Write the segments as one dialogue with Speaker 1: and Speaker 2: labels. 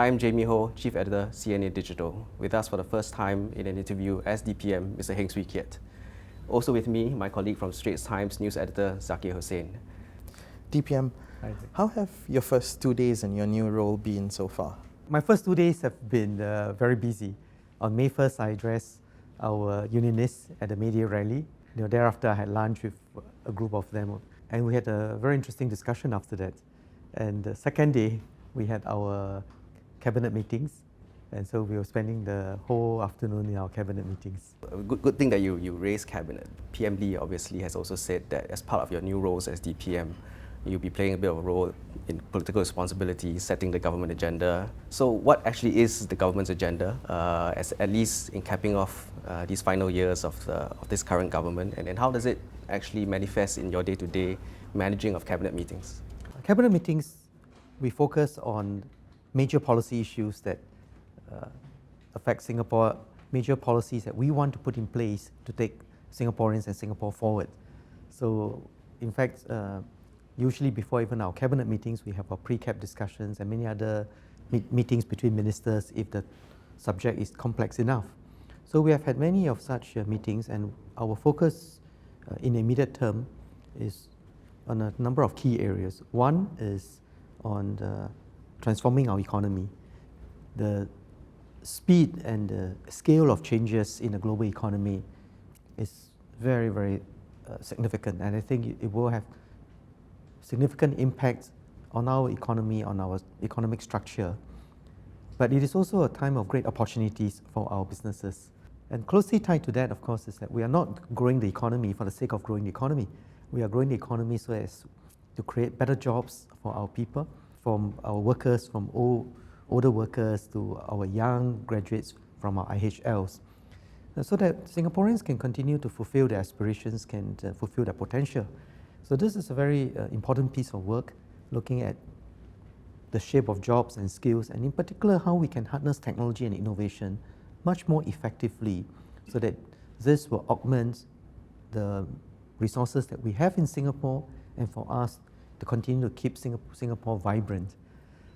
Speaker 1: I'm Jamie Ho, Chief Editor, CNA Digital. With us for the first time in an interview as DPM, Mr. Heng Swee Keat. Also with me, my colleague from Straits Times News Editor, Zakir Hussain.
Speaker 2: DPM, how have your first 2 days in your new role been so far?
Speaker 3: My first 2 days have been very busy. On May 1st, I addressed our unionists at the media rally. Thereafter, I had lunch with a group of them, and we had a very interesting discussion after that. And the second day, we had our cabinet meetings, and so we were spending the whole afternoon in our cabinet meetings.
Speaker 1: Good thing that you raised cabinet. PM Lee obviously has also said that as part of your new roles as DPM, you'll be playing a bit of a role in political responsibility, setting the government agenda. So what actually is the government's agenda, at least in capping off these final years of this current government, and how does it actually manifest in your day-to-day managing of cabinet meetings?
Speaker 3: Cabinet meetings, we focus on major policy issues that affect Singapore, major policies that we want to put in place to take Singaporeans and Singapore forward. So in fact, usually before even our cabinet meetings, we have our pre-cap discussions and many other meetings between ministers if the subject is complex enough. So we have had many of such meetings, and our focus in the immediate term is on a number of key areas. One is on transforming our economy. The speed and the scale of changes in the global economy is very, very significant, and I think it will have significant impact on our economy, on our economic structure. But it is also a time of great opportunities for our businesses. And closely tied to that, of course, is that we are not growing the economy for the sake of growing the economy. We are growing the economy so as to create better jobs for our people, from our workers, from older workers to our young graduates from our IHLs, so that Singaporeans can continue to fulfill their aspirations, can fulfill their potential. So this is a very important piece of work, looking at the shape of jobs and skills, and in particular how we can harness technology and innovation much more effectively, so that this will augment the resources that we have in Singapore, and for us to continue to keep Singapore vibrant.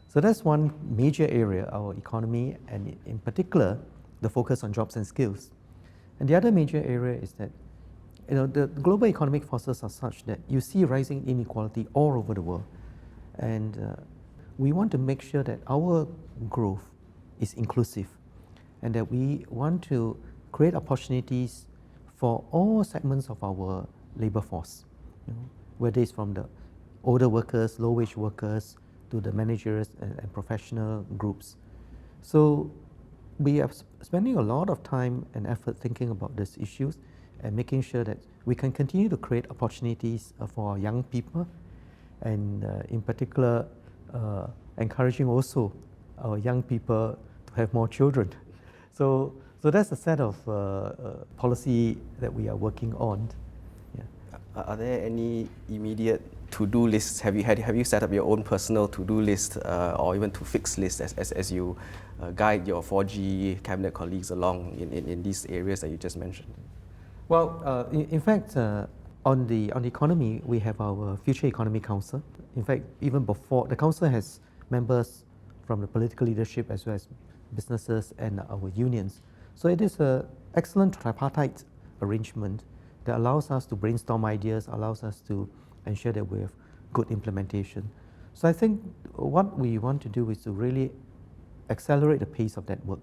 Speaker 3: So that's one major area, our economy, and in particular, the focus on jobs and skills. And the other major area is that the global economic forces are such that you see rising inequality all over the world. And we want to make sure that our growth is inclusive, and that we want to create opportunities for all segments of our labor force, whether it's from the older workers, low-wage workers, to the managers and professional groups. So we are spending a lot of time and effort thinking about these issues and making sure that we can continue to create opportunities for our young people, and in particular, encouraging also our young people to have more children. So that's a set of policy that we are working on.
Speaker 1: Are there any immediate to-do lists? Have you set up your own personal to-do list or even to-fix list as you guide your 4G cabinet colleagues along in these areas that you just mentioned?
Speaker 3: Well, in fact, on the economy, we have our Future Economy Council. In fact, even before, the council has members from the political leadership as well as businesses and our unions. So it is an excellent tripartite arrangement that allows us to brainstorm ideas, allows us to ensure that we have good implementation. So I think what we want to do is to really accelerate the pace of that work.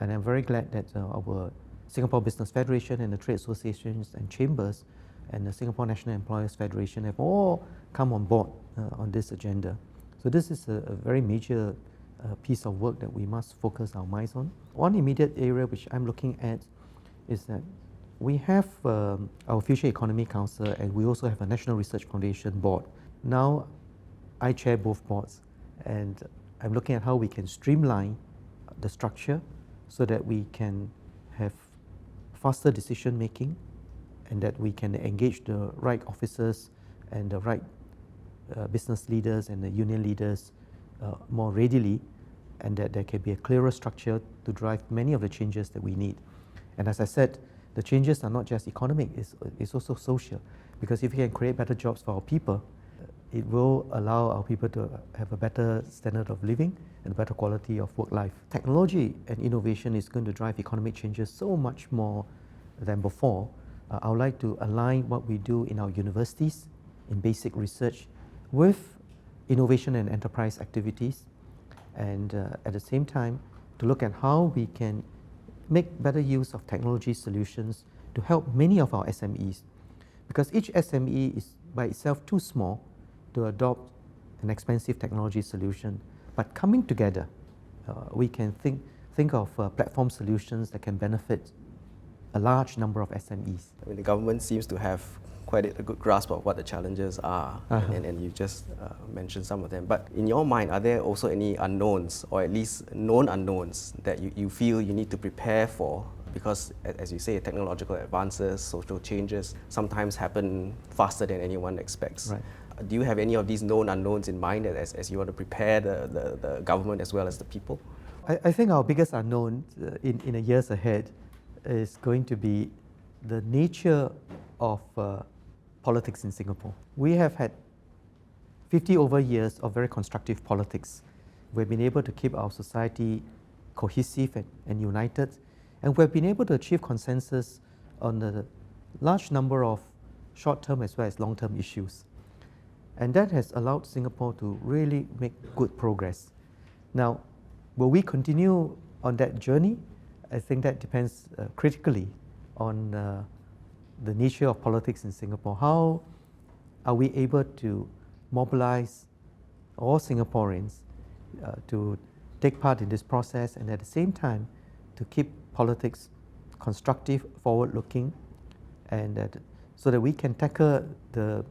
Speaker 3: And I'm very glad that our Singapore Business Federation and the trade associations and chambers and the Singapore National Employers Federation have all come on board on this agenda. So this is a very major piece of work that we must focus our minds on. One immediate area which I'm looking at is that we have our Future Economy Council, and we also have a National Research Foundation board. Now, I chair both boards, and I'm looking at how we can streamline the structure so that we can have faster decision making, and that we can engage the right officers and the right business leaders and the union leaders more readily, and that there can be a clearer structure to drive many of the changes that we need. And as I said, the changes are not just economic, it's also social. Because if we can create better jobs for our people, it will allow our people to have a better standard of living, and better quality of work life. Technology and innovation is going to drive economic changes so much more than before. I would like to align what we do in our universities, in basic research, with innovation and enterprise activities, and at the same time to look at how we can make better use of technology solutions to help many of our SMEs, because each SME is by itself too small to adopt an expensive technology solution. But coming together, we can think of platform solutions that can benefit a large number of SMEs.
Speaker 1: I mean, the government seems to have quite a good grasp of what the challenges are, and you just mentioned some of them. But in your mind, are there also any unknowns, or at least known unknowns, that you feel you need to prepare for? Because, as you say, technological advances, social changes sometimes happen faster than anyone expects.
Speaker 3: Right.
Speaker 1: Do you have any of these known unknowns in mind as you want to prepare the government as well as the people?
Speaker 3: I think our biggest unknown in the years ahead is going to be the nature of politics in Singapore. We have had 50 over years of very constructive politics. We've been able to keep our society cohesive and united, and we've been able to achieve consensus on a large number of short-term as well as long-term issues. And that has allowed Singapore to really make good progress. Now, will we continue on that journey? I think that depends critically on the nature of politics in Singapore. How are we able to mobilize all Singaporeans to take part in this process, and at the same time to keep politics constructive, forward-looking, and so that we can tackle the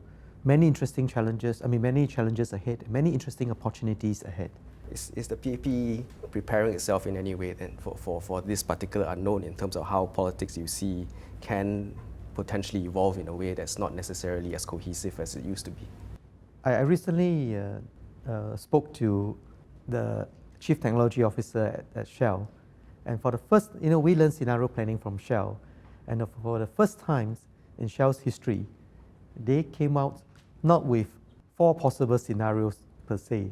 Speaker 3: many interesting challenges, many challenges ahead, many interesting opportunities ahead.
Speaker 1: Is the PAP preparing itself in any way then for this particular unknown, in terms of how politics you see can potentially evolve in a way that's not necessarily as cohesive as it used to be?
Speaker 3: I recently spoke to the Chief Technology Officer at Shell, and for the first, we learned scenario planning from Shell, and for the first time in Shell's history, they came out not with 4 possible scenarios per se.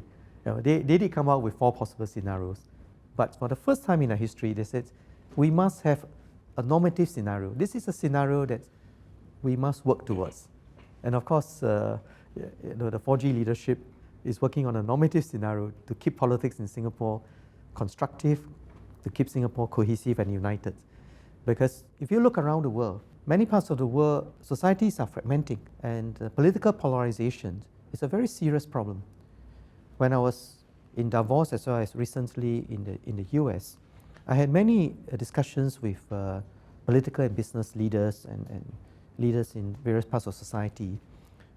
Speaker 3: They did come out with 4 possible scenarios, but for the first time in our history, they said we must have a normative scenario. This is a scenario that we must work towards, and of course, the 4G leadership is working on a normative scenario to keep politics in Singapore constructive, to keep Singapore cohesive and united. Because if you look around the world, many parts of the world, societies are fragmenting, and political polarization is a very serious problem. When I was in Davos, as well as recently in the US, I had many discussions with political and business leaders and leaders in various parts of society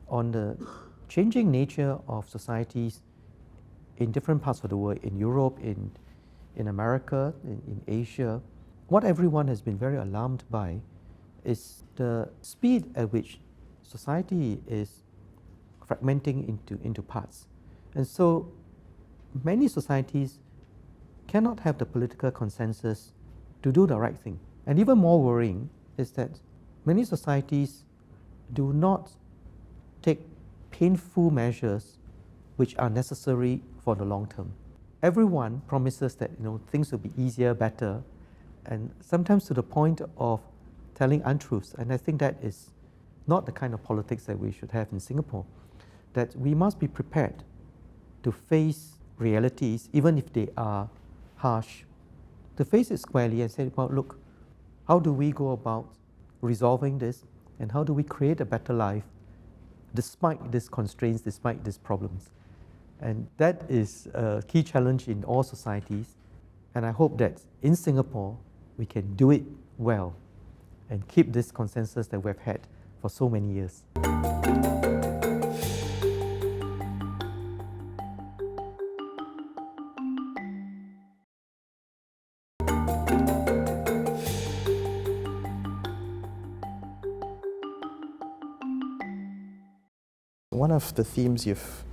Speaker 3: on the changing nature of societies in different parts of the world, in Europe, in America, in Asia. What everyone has been very alarmed by is the speed at which society is fragmenting into parts. And so many societies cannot have the political consensus to do the right thing. And even more worrying is that many societies do not take painful measures which are necessary for the long term. Everyone promises that things will be easier, better, and sometimes to the point of telling untruths. And I think that is not the kind of politics that we should have in Singapore. That we must be prepared to face realities, even if they are harsh, to face it squarely and say, well, look, how do we go about resolving this, and how do we create a better life despite these constraints, despite these problems? And that is a key challenge in all societies, and I hope that in Singapore we can do it well and keep this consensus that we've had for so many years.
Speaker 2: One of the themes you've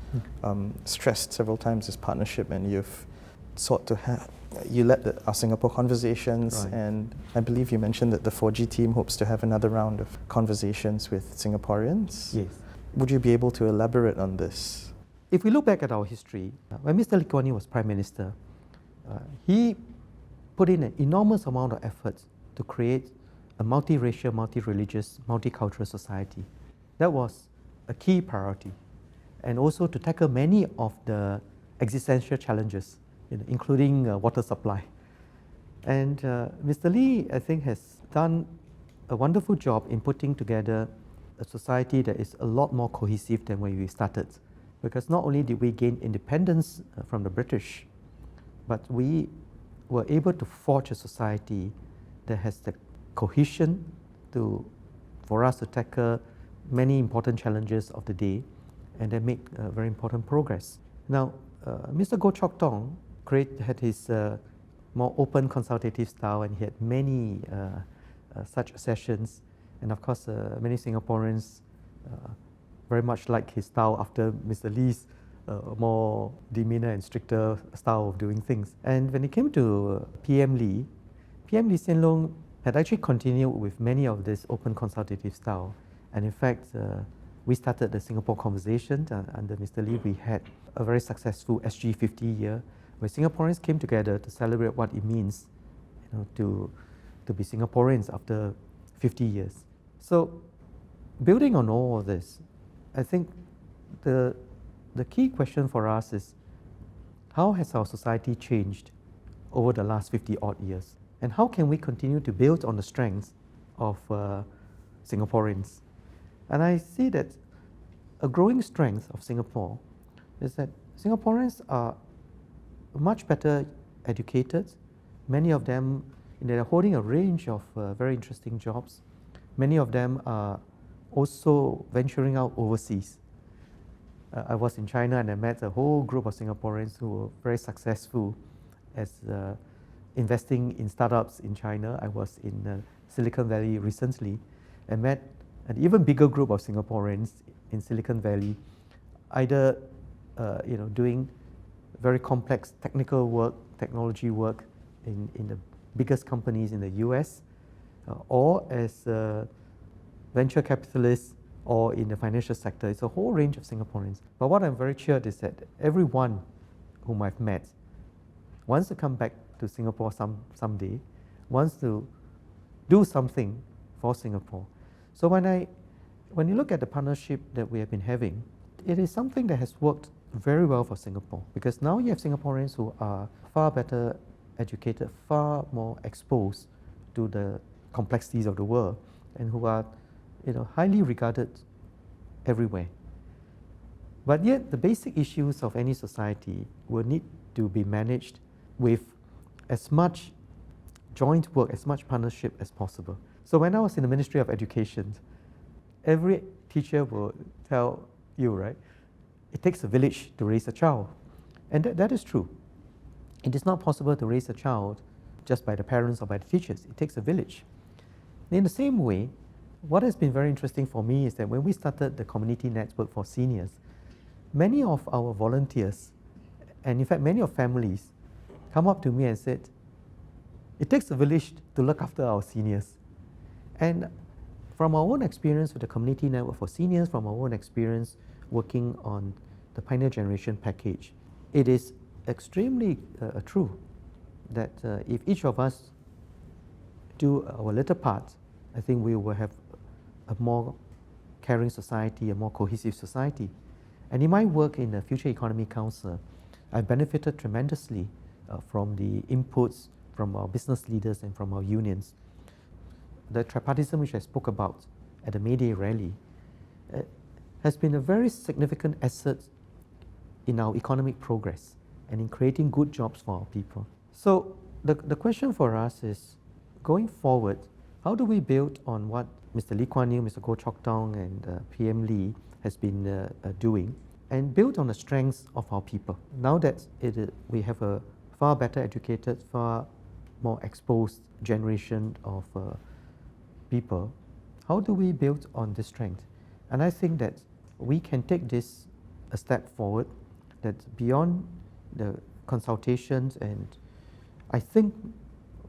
Speaker 2: stressed several times is partnership, and you've sought to have, you led our Singapore conversations,
Speaker 3: Right.
Speaker 2: and I believe you mentioned that the 4G team hopes to have another round of conversations with Singaporeans.
Speaker 3: Yes.
Speaker 2: Would you be able to elaborate on this?
Speaker 3: If we look back at our history, when Mr. Lee Kuan Yew was Prime Minister, He put in an enormous amount of effort to create a multiracial, multi-religious, multicultural society. That was a key priority. And also to tackle many of the existential challenges, including water supply. And Mr. Lee, I think, has done a wonderful job in putting together a society that is a lot more cohesive than when we started. Because not only did we gain independence from the British, but we were able to forge a society that has the cohesion for us to tackle many important challenges of the day and then make very important progress. Now, Mr. Goh Chok Tong had his more open consultative style, and he had many such sessions. And of course, many Singaporeans very much like his style after Mr. Lee's more demeanor and stricter style of doing things. And when it came to PM Lee Hsien Loong had actually continued with many of this open consultative style. And in fact, we started the Singapore Conversation under Mr. Lee. We had a very successful SG 50 year where Singaporeans came together to celebrate what it means to be Singaporeans after 50 years. So building on all of this, I think the key question for us is, how has our society changed over the last 50 odd years? And how can we continue to build on the strengths of Singaporeans? And I see that a growing strength of Singapore is that Singaporeans are much better educated. Many of them, they're holding a range of very interesting jobs. Many of them are also venturing out overseas. I was in China and I met a whole group of Singaporeans who were very successful as investing in startups in China. I was in Silicon Valley recently and met an even bigger group of Singaporeans in Silicon Valley, either doing very complex technical work, technology work in the biggest companies in the US, or as venture capitalists or in the financial sector. It's a whole range of Singaporeans. But what I'm very cheered is that everyone whom I've met wants to come back to Singapore someday, wants to do something for Singapore. So when you look at the partnership that we have been having, it is something that has worked very well for Singapore, because now you have Singaporeans who are far better educated, far more exposed to the complexities of the world, and who are highly regarded everywhere. But yet the basic issues of any society will need to be managed with as much joint work, as much partnership as possible. So when I was in the Ministry of Education, every teacher will tell you, right, it takes a village to raise a child. And that is true. It is not possible to raise a child just by the parents or by the teachers. It takes a village. In the same way, what has been very interesting for me is that when we started the community network for seniors, many of our volunteers, and in fact many of families, come up to me and said, it takes a village to look after our seniors. And from our own experience with the community network for seniors, from our own experience working on the Pioneer Generation package, it is extremely true that if each of us do our little part, I think we will have a more caring society, a more cohesive society. And in my work in the Future Economy Council, I've benefited tremendously from the inputs from our business leaders and from our unions. The tripartism which I spoke about at the May Day rally has been a very significant asset in our economic progress and in creating good jobs for our people. So the question for us is, going forward, how do we build on what Mr. Lee Kuan Yew, Mr. Goh Chok Tong and PM Lee has been doing, and build on the strengths of our people? Now that we have a far better educated, far more exposed generation of people, how do we build on this strength? And I think that we can take this a step forward, that beyond the consultations, and I think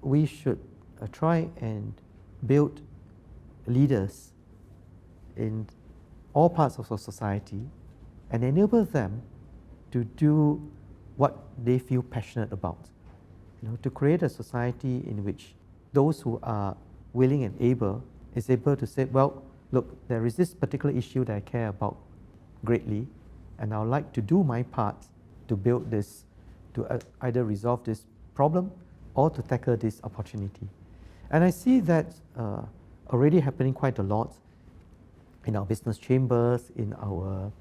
Speaker 3: we should try and build leaders in all parts of our society and enable them to do what they feel passionate about. to create a society in which those who are willing and able is able to say, well, look, there is this particular issue that I care about greatly, and I would like to do my part to build this, to either resolve this problem or to tackle this opportunity. And I see that already happening quite a lot in our business chambers, in our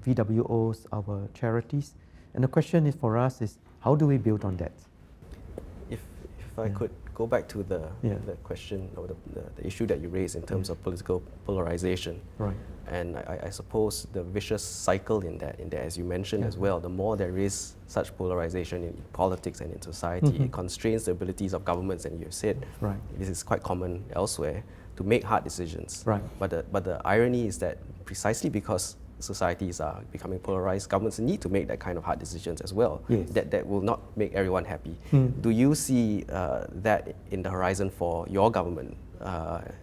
Speaker 3: VWOs, our charities. And the question is for us is, how do we build on that?
Speaker 1: If I could go back to the question or the issue that you raised in terms of political polarization.
Speaker 3: Right.
Speaker 1: And I suppose the vicious cycle in that, as you mentioned as well, the more there is such polarization in politics and in society, it constrains the abilities of governments, and you've said this is quite common elsewhere, to make hard decisions.
Speaker 3: Right.
Speaker 1: But the irony is that precisely because societies are becoming polarized, governments need to make that kind of hard decisions as well.
Speaker 3: Yes.
Speaker 1: That will not make everyone happy. Do you see that in the horizon for your government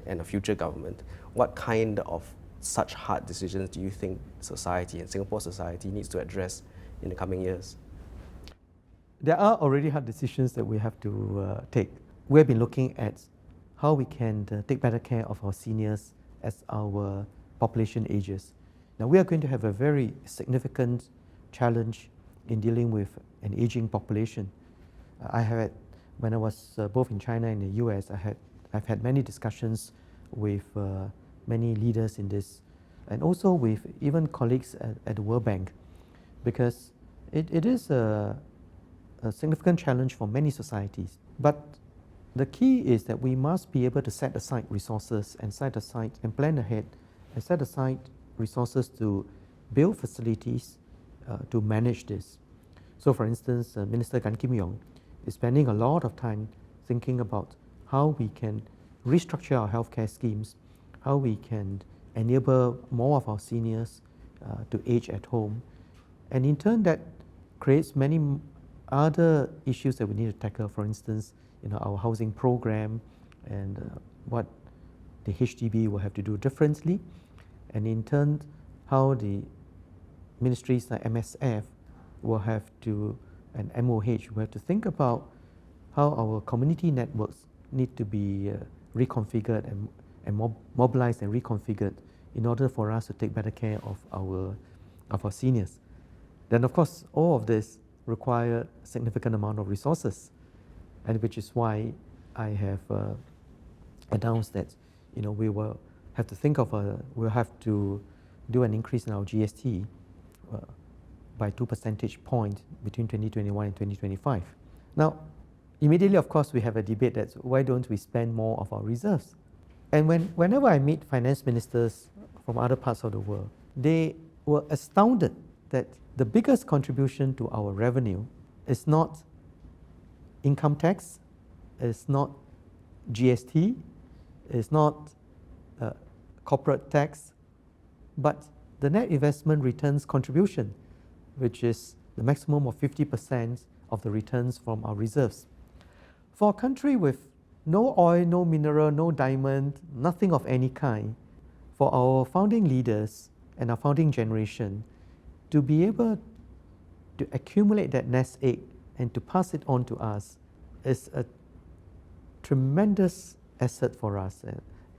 Speaker 1: and a future government? What kind of such hard decisions do you think society and Singapore society needs to address in the coming years?
Speaker 3: There are already hard decisions that we have to take. We have been looking at how we can take better care of our seniors as our population ages. Now, we are going to have a very significant challenge in dealing with an aging population. When I was both in China and the US, I've had many discussions with many leaders in this, and also with even colleagues at the World Bank, because it is a significant challenge for many societies. But the key is that we must be able to set aside resources and plan ahead and set aside resources to build facilities to manage this. So for instance, Minister Gan Kim Yong is spending a lot of time thinking about how we can restructure our healthcare schemes, how we can enable more of our seniors to age at home. And in turn, that creates many other issues that we need to tackle. For instance, our housing program and what the HDB will have to do differently. And in turn, how the ministries like MSF will have to, and MOH will have to think about how our community networks need to be reconfigured and mobilized and reconfigured in order for us to take better care of our seniors. Then of course, all of this require a significant amount of resources, and which is why I have announced that we will have to think of we'll have to do an increase in our GST by 2 percentage points between 2021 and 2025. Now, immediately, of course, we have a debate that why don't we spend more of our reserves? And whenever I meet finance ministers from other parts of the world, they were astounded that the biggest contribution to our revenue is not income tax, it's not GST, it's not corporate tax, but the net investment returns contribution, which is the maximum of 50% of the returns from our reserves. For a country with no oil, no mineral, no diamond, nothing of any kind, for our founding leaders and our founding generation to be able to accumulate that nest egg and to pass it on to us is a tremendous asset for us.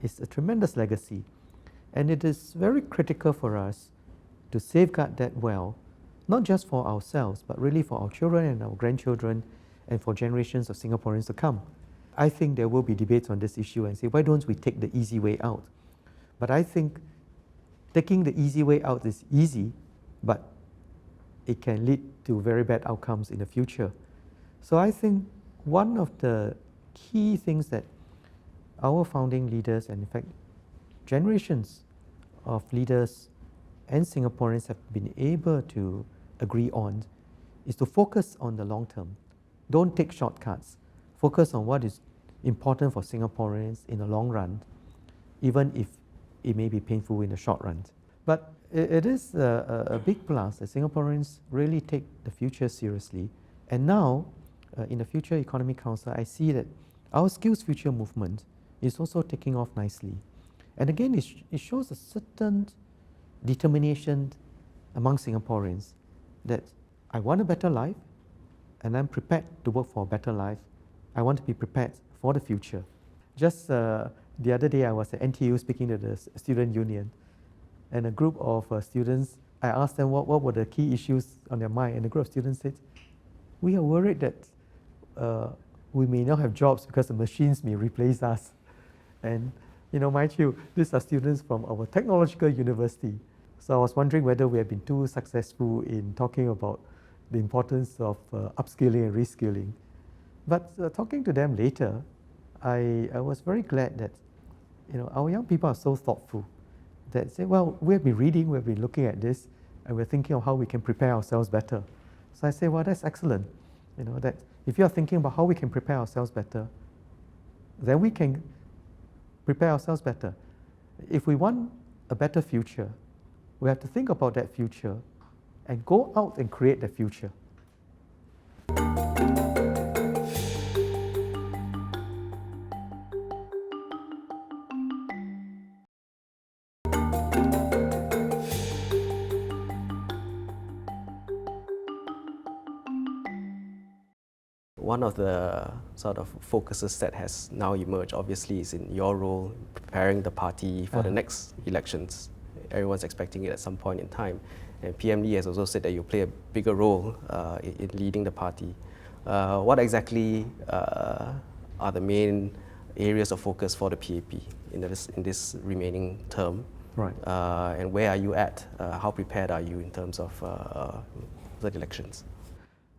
Speaker 3: It's a tremendous legacy. And it is very critical for us to safeguard that well, not just for ourselves, but really for our children and our grandchildren and for generations of Singaporeans to come. I think there will be debates on this issue and say, why don't we take the easy way out? But I think taking the easy way out is easy, but it can lead to very bad outcomes in the future. So I think one of the key things that our founding leaders, and in fact, generations of leaders and Singaporeans have been able to agree on is to focus on the long term. Don't take shortcuts. Focus on what is important for Singaporeans in the long run, even if it may be painful in the short run. But it is a big plus that Singaporeans really take the future seriously. And now, in the Future Economic Council, I see that our Skills Future movement is also taking off nicely. And again, it shows a certain determination among Singaporeans that I want a better life, and I'm prepared to work for a better life. I want to be prepared for the future. Just the other day, I was at NTU speaking to the student union, and a group of students, I asked them what were the key issues on their mind, and the group of students said, we are worried that we may not have jobs because the machines may replace us. And mind you, these are students from our technological university. So I was wondering whether we have been too successful in talking about the importance of upskilling and reskilling. But talking to them later, I was very glad that our young people are so thoughtful that say, well, we have been reading, we have been looking at this, and we're thinking of how we can prepare ourselves better. So I say, well, that's excellent. That if you are thinking about how we can prepare ourselves better, then we can prepare ourselves better. If we want a better future, we have to think about that future and go out and create the future.
Speaker 1: One of the sort of focuses that has now emerged, obviously, is in your role preparing the party for the next elections. Everyone's expecting it at some point in time. And PM Lee has also said that you'll play a bigger role in leading the party. What exactly are the main areas of focus for the PAP in this remaining term?
Speaker 3: Right.
Speaker 1: And where are you at? How prepared are you in terms of the elections?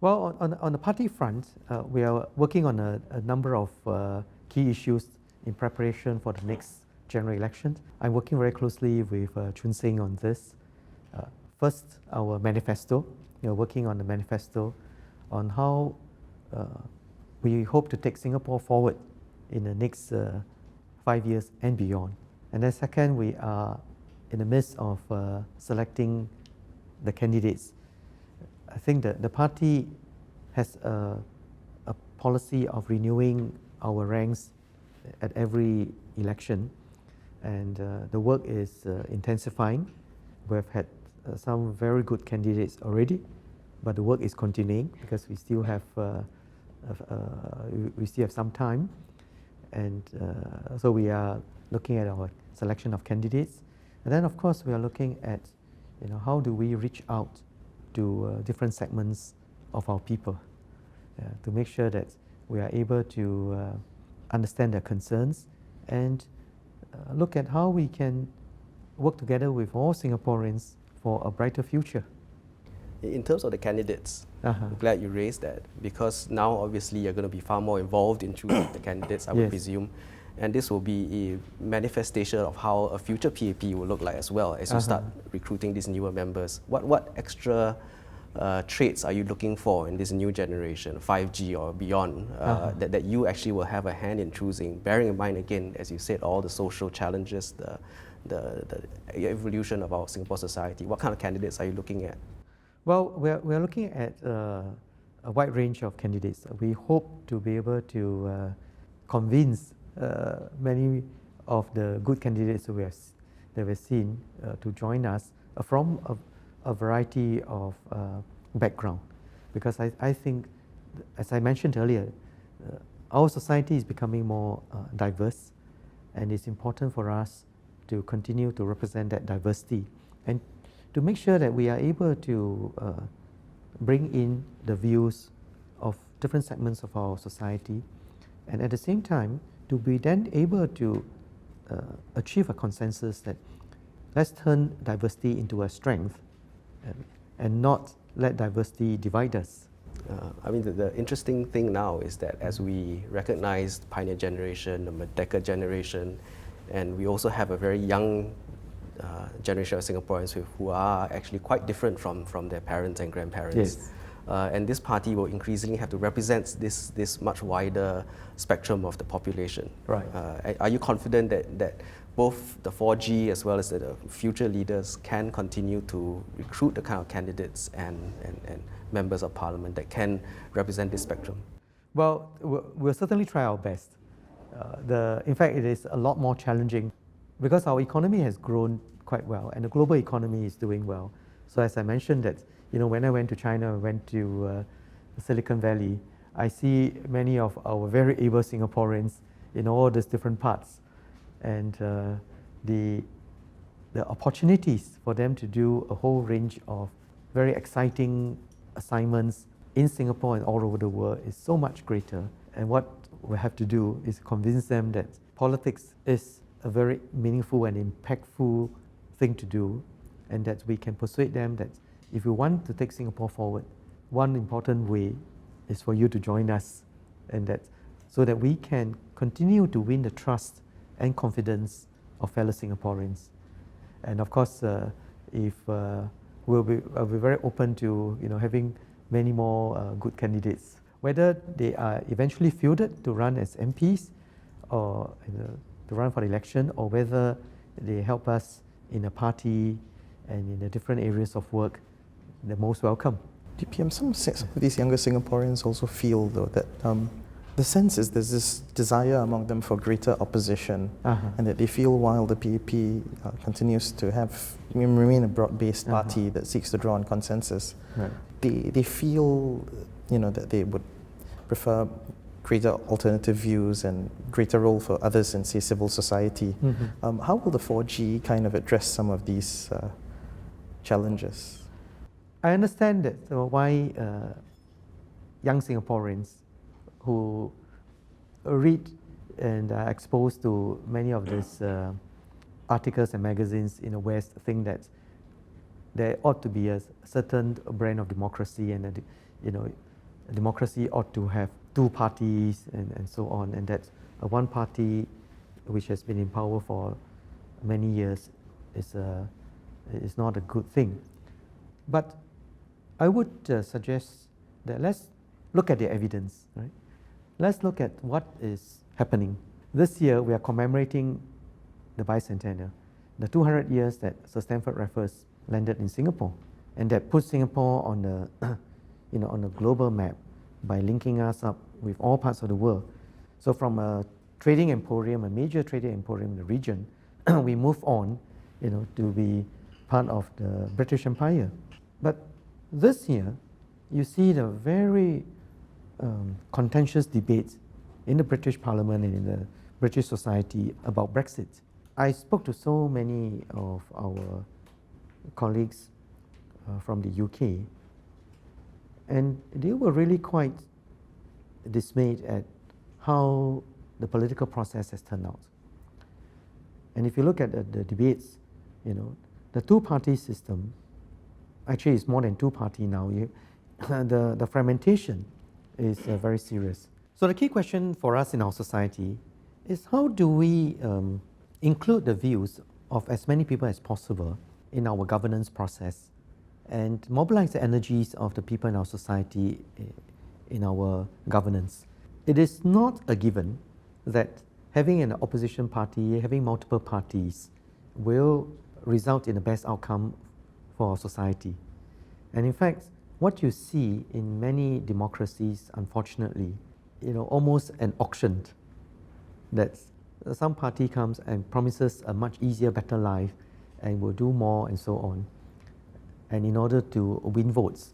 Speaker 3: Well, on the party front, we are working on a number of key issues in preparation for the next general election. I'm working very closely with Chun Sing on this. First, our manifesto. We are working on the manifesto on how we hope to take Singapore forward in the next 5 years and beyond. And then second, we are in the midst of selecting the candidates. I think that the party has a policy of renewing our ranks at every election, and the work is intensifying. We've had some very good candidates already, but the work is continuing because we still have some time, and so we are looking at our selection of candidates, and then of course we are looking at how do we reach out to different segments of our people to make sure that we are able to understand their concerns and look at how we can work together with all Singaporeans for a brighter future.
Speaker 1: In terms of the candidates, I'm glad you raised that, because now obviously you're going to be far more involved in choosing the candidates, I would presume. And this will be a manifestation of how a future PAP will look like as well as you start recruiting these newer members. What extra traits are you looking for in this new generation, 5G or beyond, that you actually will have a hand in choosing, bearing in mind, again, as you said, all the social challenges, the evolution of our Singapore society? What kind of candidates are you looking at?
Speaker 3: Well, we're looking at a wide range of candidates. We hope to be able to convince many of the good candidates that we've seen to join us from a variety of background, because I think, as I mentioned earlier, our society is becoming more diverse, and it's important for us to continue to represent that diversity and to make sure that we are able to bring in the views of different segments of our society, and at the same time to be then able to achieve a consensus that let's turn diversity into a strength and not let diversity divide us.
Speaker 1: I mean, the interesting thing now is that as we recognize the Pioneer generation, the Merdeka generation, and we also have a very young generation of Singaporeans who are actually quite different from their parents and grandparents.
Speaker 3: Yes.
Speaker 1: And this party will increasingly have to represent this much wider spectrum of the population.
Speaker 3: Right.
Speaker 1: Are you confident that both the 4G as well as the future leaders can continue to recruit the kind of candidates and members of parliament that can represent this spectrum?
Speaker 3: Well, we'll certainly try our best. In fact, it is a lot more challenging because our economy has grown quite well and the global economy is doing well. So as I mentioned that, when I went to China, I went to Silicon Valley, I see many of our very able Singaporeans in all these different parts, and the opportunities for them to do a whole range of very exciting assignments in Singapore and all over the world is so much greater. And what we have to do is convince them that politics is a very meaningful and impactful thing to do, and that we can persuade them that if you want to take Singapore forward, one important way is for you to join us, and that so that we can continue to win the trust and confidence of fellow Singaporeans. And of course, I'll be very open to having many more good candidates, whether they are eventually fielded to run as MPs or to run for the election, or whether they help us in a party and in the different areas of work. They're most welcome.
Speaker 2: DPM, some of these younger Singaporeans also feel, though, that the sense is there's this desire among them for greater opposition, and that they feel while the PAP continues to remain a broad-based party that seeks to draw on consensus,
Speaker 3: right,
Speaker 2: they feel that they would prefer greater alternative views and greater role for others in, say, civil society. How will the 4G kind of address some of these challenges?
Speaker 3: I understand that why young Singaporeans who read and are exposed to many of these articles and magazines in the West think that there ought to be a certain brand of democracy, and that democracy ought to have two parties and so on, and that one party which has been in power for many years is not a good thing. But I would suggest that let's look at the evidence, right? Let's look at what is happening. This year we are commemorating the bicentennial, the 200 years that Sir Stamford Raffles landed in Singapore, and that put Singapore on the on the global map by linking us up with all parts of the world. So from a trading emporium, a major trading emporium in the region, we move on, to be part of the British Empire. But this year, you see the very contentious debates in the British Parliament and in the British society about Brexit. I spoke to so many of our colleagues from the UK, and they were really quite dismayed at how the political process has turned out. And if you look at the debates, the two-party system, actually it's more than two-party now, the fragmentation is very serious. So the key question for us in our society is how do we include the views of as many people as possible in our governance process and mobilize the energies of the people in our society in our governance. It is not a given that having an opposition party, having multiple parties will result in the best outcome for our society. And in fact, what you see in many democracies, unfortunately, almost an auction, that some party comes and promises a much easier, better life and will do more and so on, and in order to win votes.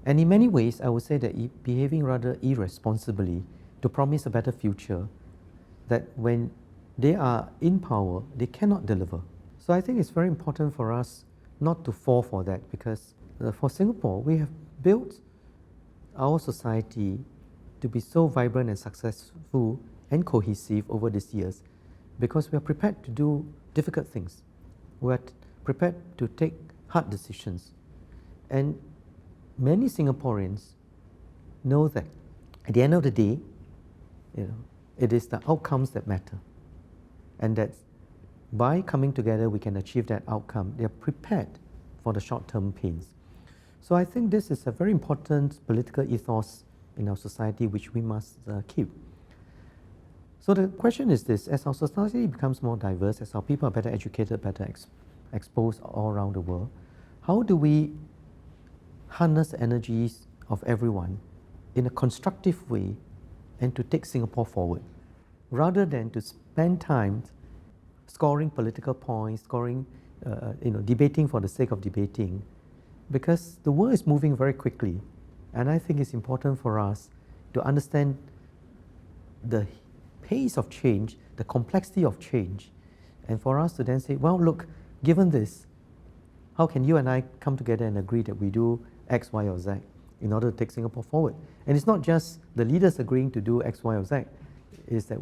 Speaker 3: And in many ways, I would say that behaving rather irresponsibly to promise a better future, that when they are in power, they cannot deliver. So I think it's very important for us not to fall for that, because for Singapore, we have built our society to be so vibrant and successful and cohesive over these years because we are prepared to do difficult things. We are prepared to take hard decisions. And many Singaporeans know that at the end of the day, it is the outcomes that matter. And that by coming together, we can achieve that outcome. They are prepared for the short-term pains. So I think this is a very important political ethos in our society which we must keep. So the question is this: as our society becomes more diverse, as our people are better educated, better exposed all around the world, how do we harness the energies of everyone in a constructive way and to take Singapore forward, rather than to spend time scoring political points, debating for the sake of debating, because the world is moving very quickly. And I think it's important for us to understand the pace of change, the complexity of change, and for us to then say, well, look, given this, how can you and I come together and agree that we do X, Y, or Z in order to take Singapore forward? And it's not just the leaders agreeing to do X, Y, or Z, it's that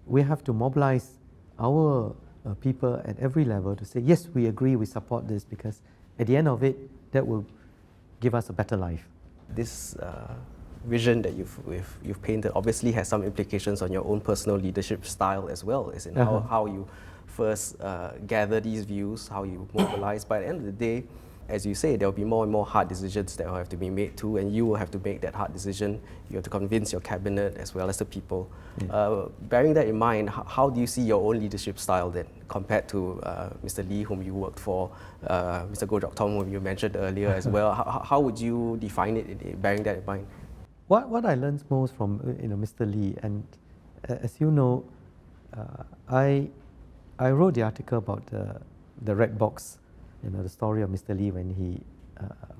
Speaker 3: we have to mobilize our people at every level to say, yes, we agree, we support this, because at the end of it, that will give us a better life.
Speaker 1: This vision that you've painted obviously has some implications on your own personal leadership style as well, as in how you first gather these views, how you mobilize. But at the end of the day, as you say, there will be more and more hard decisions that will have to be made too, and you will have to make that hard decision. You have to convince your cabinet as well as the people. Bearing that in mind, how do you see your own leadership style then, compared to Mr. Lee, whom you worked for, Mr. Goh Jok Tong, whom you mentioned earlier as well? How would you define it, bearing that in mind?
Speaker 3: What I learned most from Mr. Lee, and as you know, I wrote the article about the red box, the story of Mr. Lee when he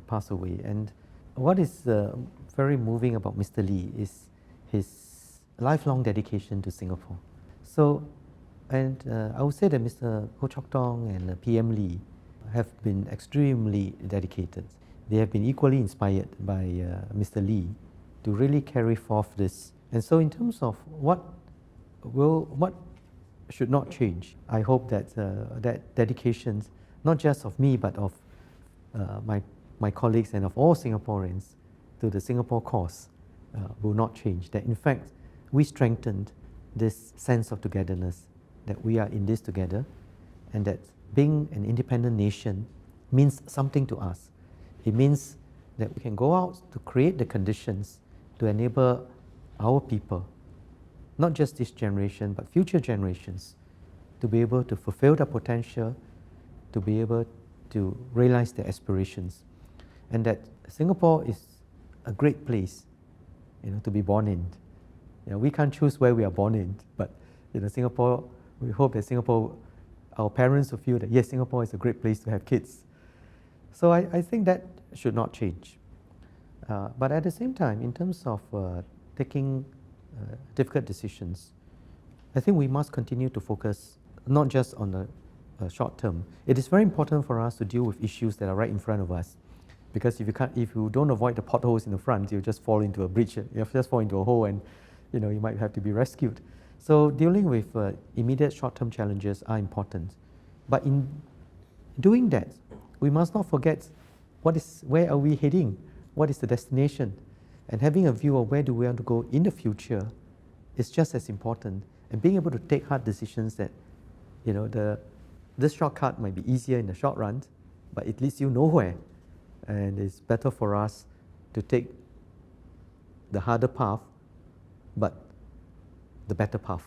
Speaker 3: passed away. And what is very moving about Mr. Lee is his lifelong dedication to Singapore. So, and I would say that Mr. Goh Chok Tong and PM Lee have been extremely dedicated. They have been equally inspired by Mr. Lee to really carry forth this. And so in terms of what should not change, I hope that that dedication, not just of me, but of my colleagues and of all Singaporeans to the Singapore cause will not change. That in fact, we strengthened this sense of togetherness, that we are in this together, and that being an independent nation means something to us. It means that we can go out to create the conditions to enable our people, not just this generation, but future generations, to be able to fulfill their potential, to be able to realize their aspirations. And that Singapore is a great place, to be born in. We can't choose where we are born in, but Singapore, we hope that Singapore, our parents will feel that yes, Singapore is a great place to have kids. So I think that should not change. But at the same time, in terms of taking difficult decisions, I think we must continue to focus not just on the short term. It is very important for us to deal with issues that are right in front of us, because if you don't avoid the potholes in the front, you'll just fall into a breach. You'll just fall into a hole, and you might have to be rescued. So dealing with immediate short-term challenges are important, but in doing that, we must not forget where are we heading, what is the destination, and having a view of where do we want to go in the future is just as important. And being able to take hard decisions that, this shortcut might be easier in the short run, but it leads you nowhere. And it's better for us to take the harder path, but the better path.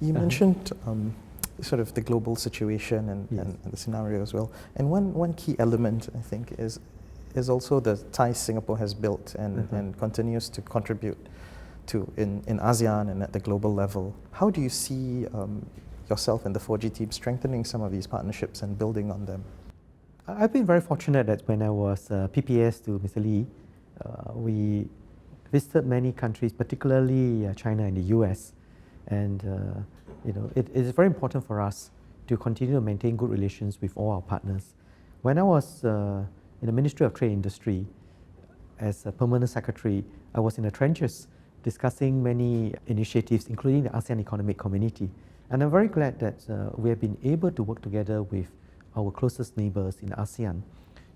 Speaker 2: You mentioned sort of the global situation and the scenario as well. And one key element, I think, is also the ties Singapore has built and continues to contribute to in ASEAN and at the global level. How do you see yourself and the 4G team strengthening some of these partnerships and building on them?
Speaker 3: I've been very fortunate that when I was PPS to Mr. Lee, we visited many countries, particularly China and the US. And it is very important for us to continue to maintain good relations with all our partners. When I was in the Ministry of Trade and Industry as a permanent secretary, I was in the trenches discussing many initiatives, including the ASEAN Economic Community. And I'm very glad that we have been able to work together with our closest neighbors in ASEAN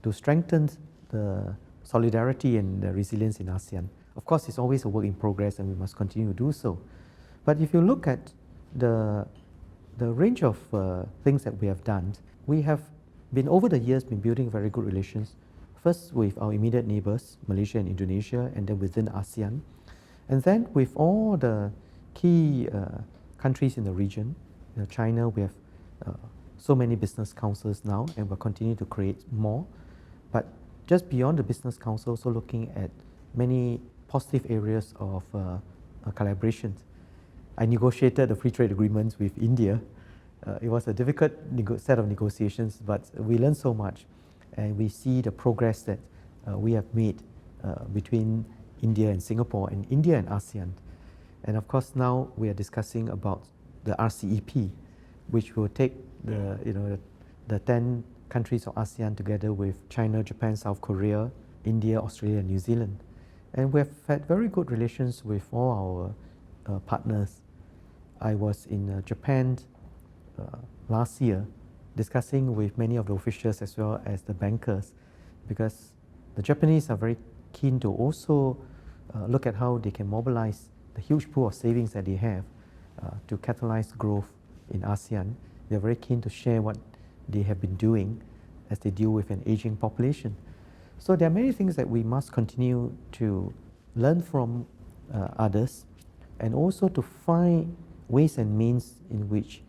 Speaker 3: to strengthen the solidarity and the resilience in ASEAN. Of course, it's always a work in progress, and we must continue to do so. But if you look at the range of things that we have done, we have been over the years been building very good relations, first with our immediate neighbors, Malaysia and Indonesia, and then within ASEAN, and then with all the key countries in the region. China, we have so many business councils now, and we'll continue to create more. But just beyond the Business Council, also looking at many positive areas of collaboration. I negotiated a free trade agreement with India. It was a difficult set of negotiations, but we learned so much, and we see the progress that we have made between India and Singapore, and India and ASEAN. And of course, now we are discussing about the RCEP, which will take the 10 countries of ASEAN together with China, Japan, South Korea, India, Australia, and New Zealand. And we have had very good relations with all our partners. I was in Japan last year discussing with many of the officials as well as the bankers, because the Japanese are very keen to also look at how they can mobilize the huge pool of savings that they have to catalyze growth in ASEAN. They're very keen to share what they have been doing as they deal with an aging population. So there are many things that we must continue to learn from others, and also to find ways and means in which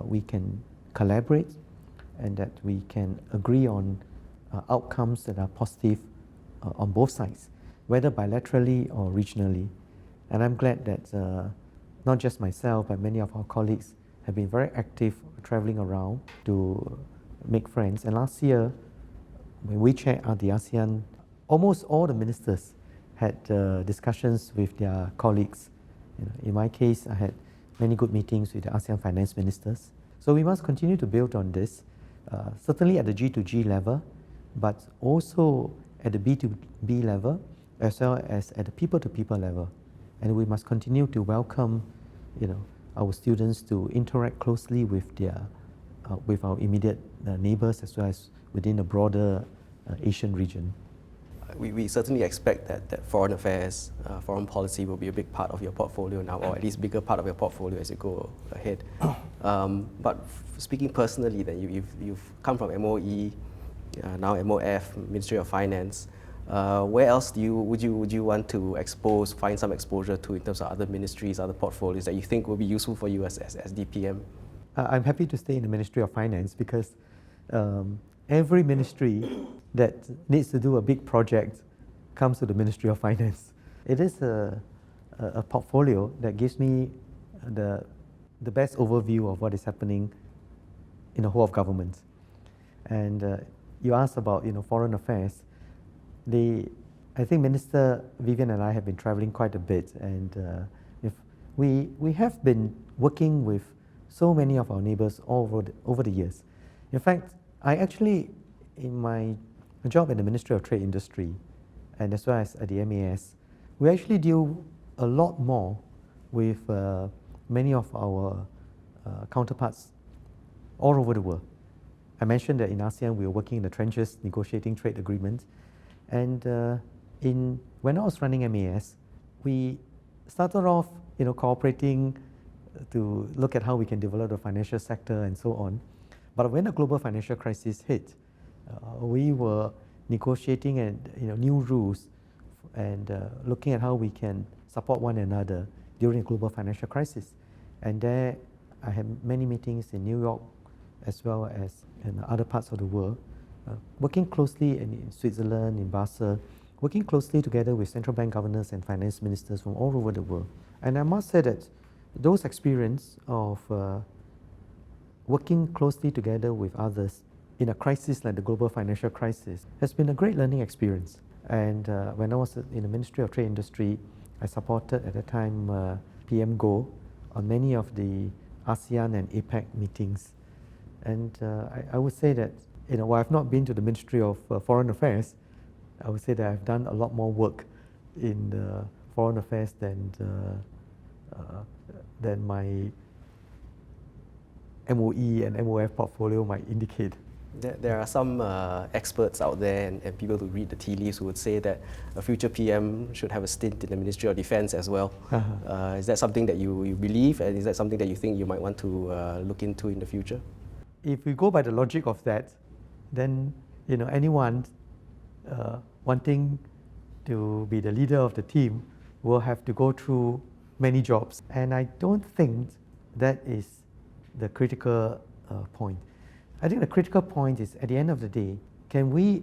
Speaker 3: we can collaborate and that we can agree on outcomes that are positive on both sides, whether bilaterally or regionally. And I'm glad that not just myself, but many of our colleagues have been very active traveling around to make friends. And last year, when we checked out the ASEAN, almost all the ministers had discussions with their colleagues. In my case, I had many good meetings with the ASEAN finance ministers. So we must continue to build on this, certainly at the G2G level, but also at the B2B level, as well as at the people-to-people level. And we must continue to welcome, our students to interact closely with with our immediate neighbors, as well as within the broader Asian region.
Speaker 1: We certainly expect that foreign affairs, foreign policy will be a big part of your portfolio now, or at least bigger part of your portfolio as you go ahead. But speaking personally, then you've come from MOE, now MOF, Ministry of Finance. Where else would you want to find some exposure to in terms of other ministries, other portfolios that you think will be useful for you as DPM?
Speaker 3: I'm happy to stay in the Ministry of Finance because every ministry that needs to do a big project comes to the Ministry of Finance. It is a portfolio that gives me the best overview of what is happening in the whole of government. And you asked about foreign affairs. I think Minister Vivian and I have been traveling quite a bit, and if we have been working with so many of our neighbors all over the years. In fact, I actually, in my job in the Ministry of Trade Industry, and as well as at the MAS, we actually deal a lot more with many of our counterparts all over the world. I mentioned that in ASEAN we are working in the trenches negotiating trade agreements, and when I was running MAS, we started off cooperating to look at how we can develop the financial sector and so on. But when the global financial crisis hit, we were negotiating new rules and looking at how we can support one another during the global financial crisis. And there I had many meetings in New York as well as in other parts of the world, working closely in Switzerland, in Basel, working closely together with central bank governors and finance ministers from all over the world. And I must say that those experience of working closely together with others in a crisis like the global financial crisis has been a great learning experience. And when I was in the Ministry of Trade Industry, I supported at the time PM Go on many of the ASEAN and APEC meetings. And I would say that while I've not been to the Ministry of Foreign Affairs, I would say that I've done a lot more work in foreign affairs than my MOE and MOF portfolio might indicate.
Speaker 1: There are some experts out there and people who read the tea leaves who would say that a future PM should have a stint in the Ministry of Defence as well. Is that something that you believe, and is that something that you think you might want to look into in the future?
Speaker 3: If we go by the logic of that, then anyone wanting to be the leader of the team will have to go through many jobs. And I don't think that is the critical point. I think the critical point is, at the end of the day, can we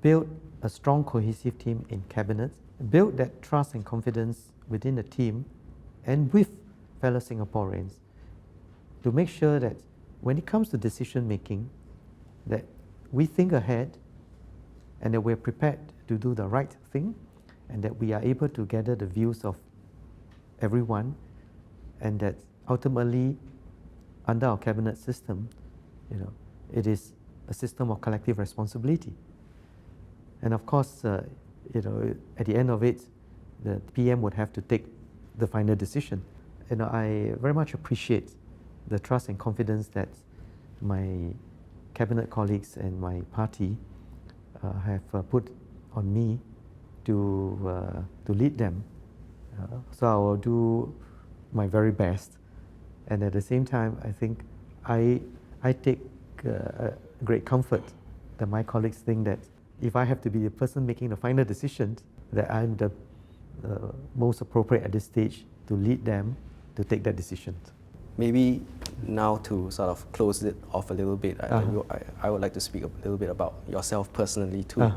Speaker 3: build a strong cohesive team in cabinet, build that trust and confidence within the team and with fellow Singaporeans to make sure that when it comes to decision making, that we think ahead and that we're prepared to do the right thing and that we are able to gather the views of everyone, and that ultimately under our cabinet system, it is a system of collective responsibility. And of course, at the end of it, the PM would have to take the final decision. I very much appreciate the trust and confidence that my cabinet colleagues and my party have put on me to lead them. So I will do my very best. And at the same time, I think I take great comfort that my colleagues think that if I have to be the person making the final decision, that I'm the most appropriate at this stage to lead them to take that decision.
Speaker 1: Maybe now to sort of close it off a little bit, I would like to speak a little bit about yourself personally too.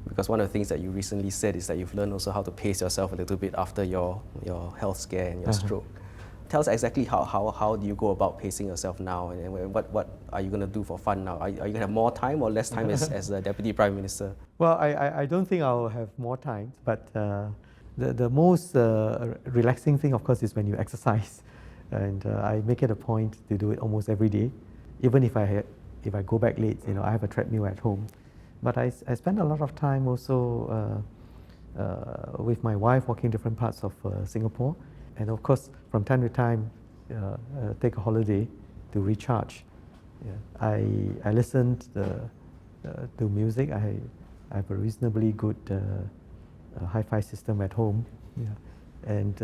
Speaker 1: Because one of the things that you recently said is that you've learned also how to pace yourself a little bit after your health scare and your stroke. Tell us exactly how do you go about pacing yourself now, and what are you going to do for fun now? Are you going to have more time or less time as the Deputy Prime Minister?
Speaker 3: Well, I don't think I'll have more time, but the most relaxing thing, of course, is when you exercise. And I make it a point to do it almost every day. Even if I go back late, I have a treadmill at home. But I spend a lot of time also with my wife walking different parts of Singapore. And of course, from time to time, take a holiday to recharge. I listen to music. I have a reasonably good hi-fi system at home. And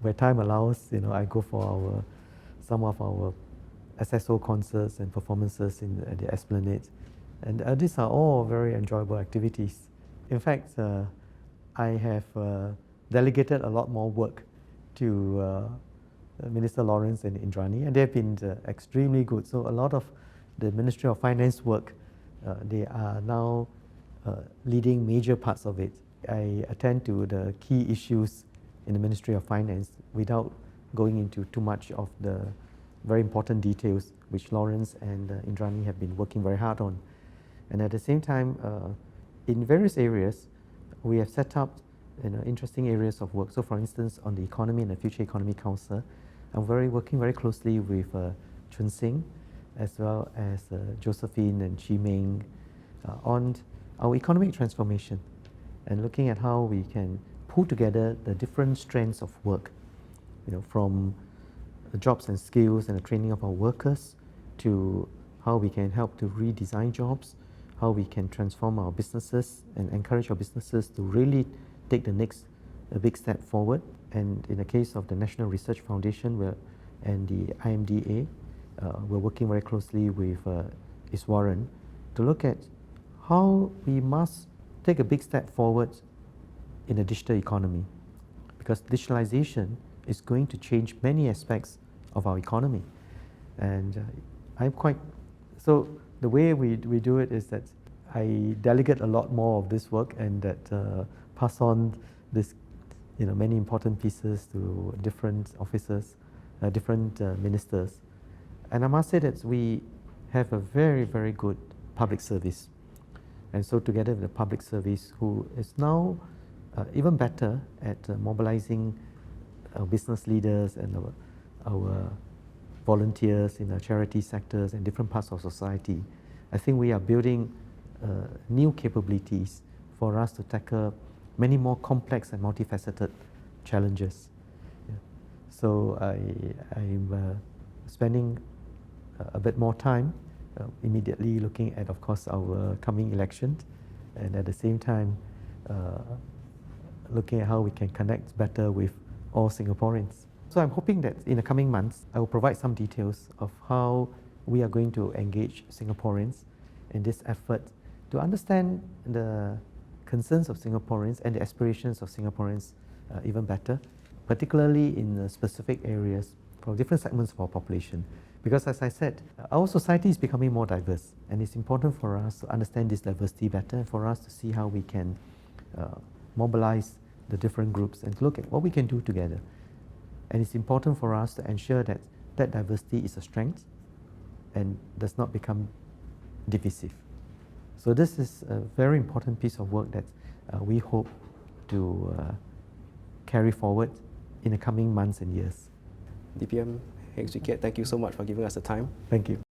Speaker 3: where time allows, I go for some of our SSO concerts and performances at the Esplanade. And these are all very enjoyable activities. In fact, I have delegated a lot more work to Minister Lawrence and Indrani, and they've been extremely good. So a lot of the Ministry of Finance work, they are now leading major parts of it. I attend to the key issues in the Ministry of Finance without going into too much of the very important details which Lawrence and Indrani have been working very hard on. And at the same time, in various areas, we have set up interesting areas of work. So for instance, on the Economy and the Future Economy Council, I'm working very closely with Chun Sing, as well as Josephine and Chi Ming on our economic transformation and looking at how we can pull together the different strands of work, from the jobs and skills and the training of our workers to how we can help to redesign jobs, how we can transform our businesses and encourage our businesses to really take the next big step forward. And in the case of the National Research Foundation and the IMDA, we're working very closely with Iswaran to look at how we must take a big step forward in the digital economy, because digitalization is going to change many aspects of our economy. And so the way we do it is that I delegate a lot more of this work and that pass on this, many important pieces to different officers, different ministers. And I must say that we have a very, very good public service. And so together with the public service, who is now even better at mobilizing our business leaders and our volunteers in the charity sectors and different parts of society, I think we are building new capabilities for us to tackle many more complex and multifaceted challenges. So I'm spending a bit more time immediately looking at, of course, our coming election, and at the same time looking at how we can connect better with all Singaporeans. So I'm hoping that in the coming months, I will provide some details of how we are going to engage Singaporeans in this effort to understand the concerns of Singaporeans and the aspirations of Singaporeans even better, particularly in specific areas for different segments of our population. Because as I said, our society is becoming more diverse, and it's important for us to understand this diversity better and for us to see how we can mobilize the different groups and look at what we can do together. And it's important for us to ensure that that diversity is a strength and does not become divisive. So this is a very important piece of work that we hope to carry forward in the coming months and years.
Speaker 1: DPM Heng Swee Keat, thank you so much for giving us the time.
Speaker 3: Thank you.